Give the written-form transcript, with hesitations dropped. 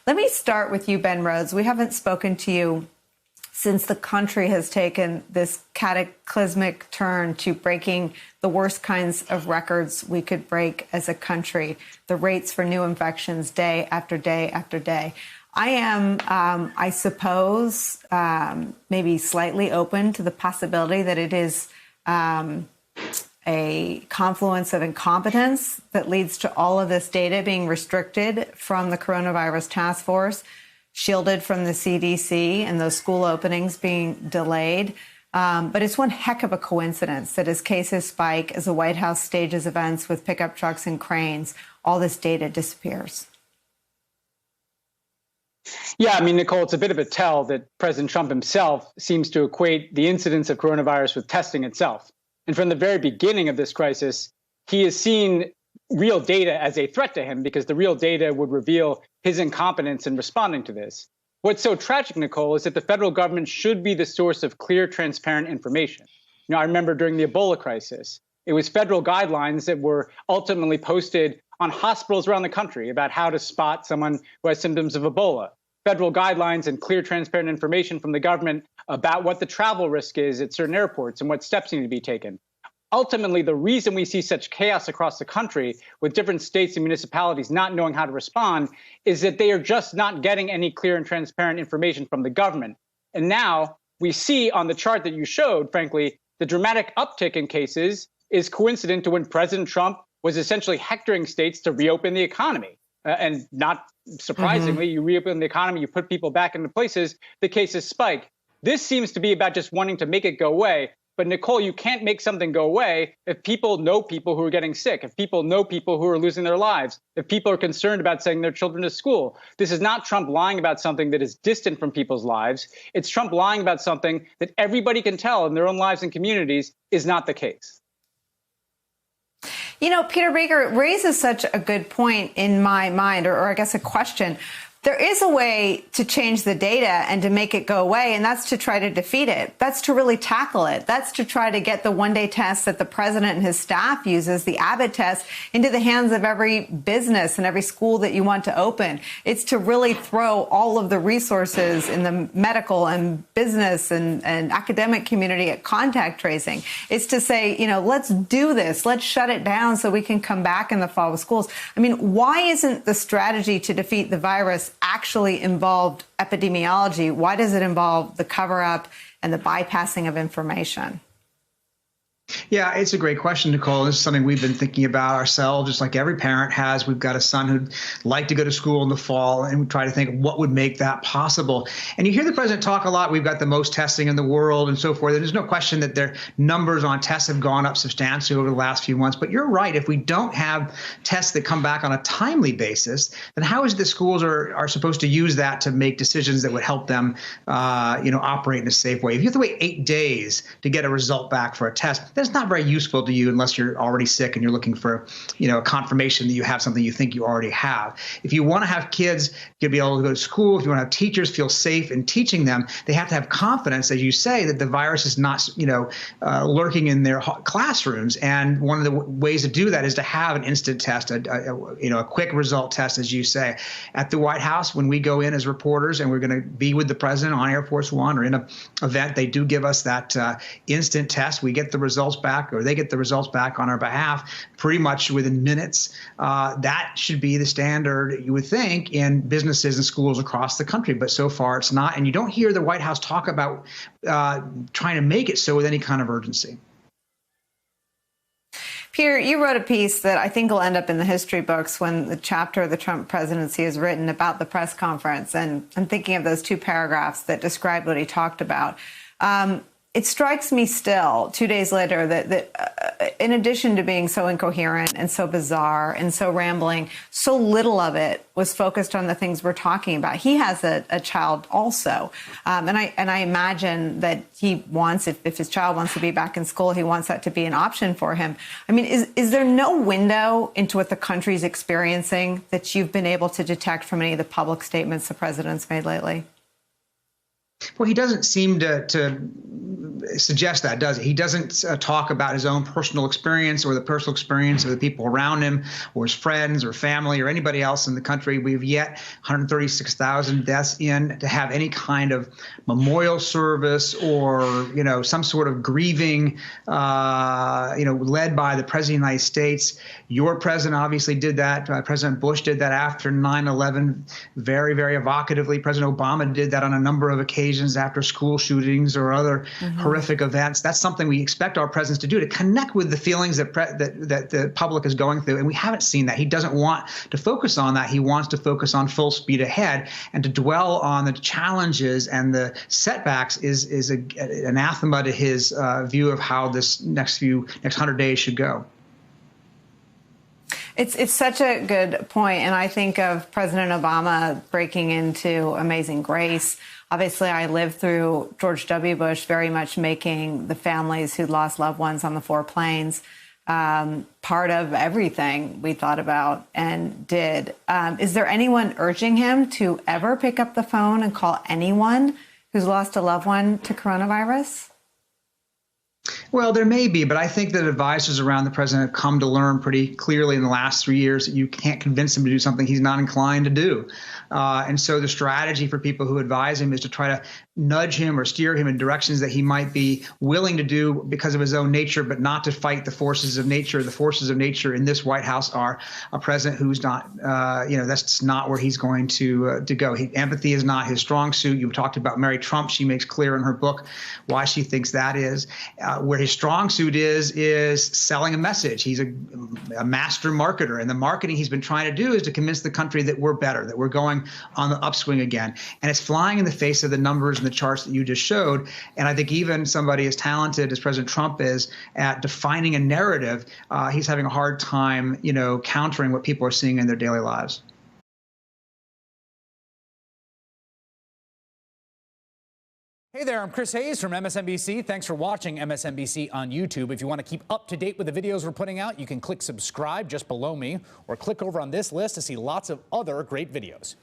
Let me start with you, Ben Rhodes. We haven't spoken to you since the country has taken this cataclysmic turn to breaking the worst kinds of records we could break as a country, the rates for new infections day after day after day. I am, I suppose, maybe slightly open to the possibility that it is a confluence of incompetence that leads to all of this data being restricted from the coronavirus task force, shielded from the CDC, and those school openings being delayed. But it's one heck of a coincidence that as cases spike, as the White House stages events with pickup trucks and cranes, all this data disappears. Yeah, I mean, Nicole, it's a bit of a tell that President Trump himself seems to equate the incidence of coronavirus with testing itself. And from the very beginning of this crisis, he has seen real data as a threat to him because the real data would reveal his incompetence in responding to this. What's so tragic, Nicole, is that the federal government should be the source of clear, transparent information. You know, I remember during the Ebola crisis, it was federal guidelines that were ultimately posted on hospitals around the country about how to spot someone who has symptoms of Ebola. Federal guidelines and clear, transparent information from the government about what the travel risk is at certain airports and what steps need to be taken. Ultimately, the reason we see such chaos across the country with different states and municipalities not knowing how to respond is that they are just not getting any clear and transparent information from the government. And now we see on the chart that you showed, frankly, the dramatic uptick in cases is coincident to when President Trump was essentially hectoring states to reopen the economy. And not surprisingly, you reopen the economy, you put people back into places, the cases spike. This seems to be about just wanting to make it go away. But Nicole, you can't make something go away if people know people who are getting sick, if people know people who are losing their lives, if people are concerned about sending their children to school. This is not Trump lying about something that is distant from people's lives. It's Trump lying about something that everybody can tell in their own lives and communities is not the case. You know, Peter Baker raises such a good point in my mind, or I guess a question. There is a way to change the data and to make it go away, and that's to try to defeat it. That's to really tackle it. That's to try to get the one-day test that the president and his staff uses, the Abbott test, into the hands of every business and every school that you want to open. It's to really throw all of the resources in the medical and business and academic community at contact tracing. It's to say, you know, let's do this. Let's shut it down so we can come back in the fall with schools. I mean, why isn't the strategy to defeat the virus actually involved epidemiology? Why does it involve the cover-up and the bypassing of information? Yeah, it's a great question, Nicole. This is something we've been thinking about ourselves, just like every parent has. We've got a son who'd like to go to school in the fall, and we try to think what would make that possible. And you hear the president talk a lot. We've got the most testing in the world and so forth. And there's no question that their numbers on tests have gone up substantially over the last few months. But you're right. If we don't have tests that come back on a timely basis, then how is it the schools are supposed to use that to make decisions that would help them, operate in a safe way? If you have to wait 8 days to get a result back for a test, that's not very useful to you unless you're already sick and you're looking for, a confirmation that you have something you think you already have. If you want to have kids to be able to go to school, if you want to have teachers feel safe in teaching them, they have to have confidence, as you say, that the virus is not, lurking in their classrooms. And one of the ways to do that is to have an instant test, a quick result test, as you say. At the White House, when we go in as reporters and we're going to be with the president on Air Force One or in an event, they do give us that instant test. We get the results back, or they get the results back on our behalf pretty much within minutes. That should be the standard, you would think, in businesses and schools across the country. But so far it's not. And you don't hear the White House talk about trying to make it so with any kind of urgency. Peter, you wrote a piece that I think will end up in the history books when the chapter of the Trump presidency is written about the press conference. And I'm thinking of those two paragraphs that describe what he talked about. It strikes me still, 2 days later, that in addition to being so incoherent and so bizarre and so rambling, so little of it was focused on the things we're talking about. He has a child also. And I imagine that he wants, if his child wants to be back in school, he wants that to be an option for him. I mean, is there no window into what the country's experiencing that you've been able to detect from any of the public statements the president's made lately? Well, he doesn't seem to suggest that, does he? He doesn't talk about his own personal experience or the personal experience of the people around him or his friends or family or anybody else in the country. We've yet 136,000 deaths in to have any kind of memorial service or, some sort of grieving, led by the President of the United States. Your president obviously did that. President Bush did that after 9/11 very, very evocatively. President Obama did that on a number of occasions after school shootings or other horrific events. That's something we expect our presidents to do, to connect with the feelings that the public is going through. And we haven't seen that. He doesn't want to focus on that. He wants to focus on full speed ahead, and to dwell on the challenges and the setbacks is an anathema to his view of how this next 100 days should go. It's such a good point. And I think of President Obama breaking into Amazing Grace. Obviously, I lived through George W. Bush very much making the families who'd lost loved ones on the 4 planes part of everything we thought about and did. Is there anyone urging him to ever pick up the phone and call anyone who's lost a loved one to coronavirus? Well, there may be, but I think that advisors around the president have come to learn pretty clearly in the last 3 years that you can't convince him to do something he's not inclined to do. And so the strategy for people who advise him is to try to nudge him or steer him in directions that he might be willing to do because of his own nature, but not to fight the forces of nature. The forces of nature in this White House are a president who's not, that's just not where he's going to go. Empathy is not his strong suit. You talked about Mary Trump. She makes clear in her book why she thinks that is. Where his strong suit is selling a message. He's a master marketer, and the marketing he's been trying to do is to convince the country that we're better, that we're going on the upswing again. And it's flying in the face of the numbers and the charts that you just showed. And I think even somebody as talented as President Trump is at defining a narrative, he's having a hard time, countering what people are seeing in their daily lives. Hey there, I'm Chris Hayes from MSNBC. Thanks for watching MSNBC on YouTube. If you want to keep up to date with the videos we're putting out, you can click subscribe just below me or click over on this list to see lots of other great videos.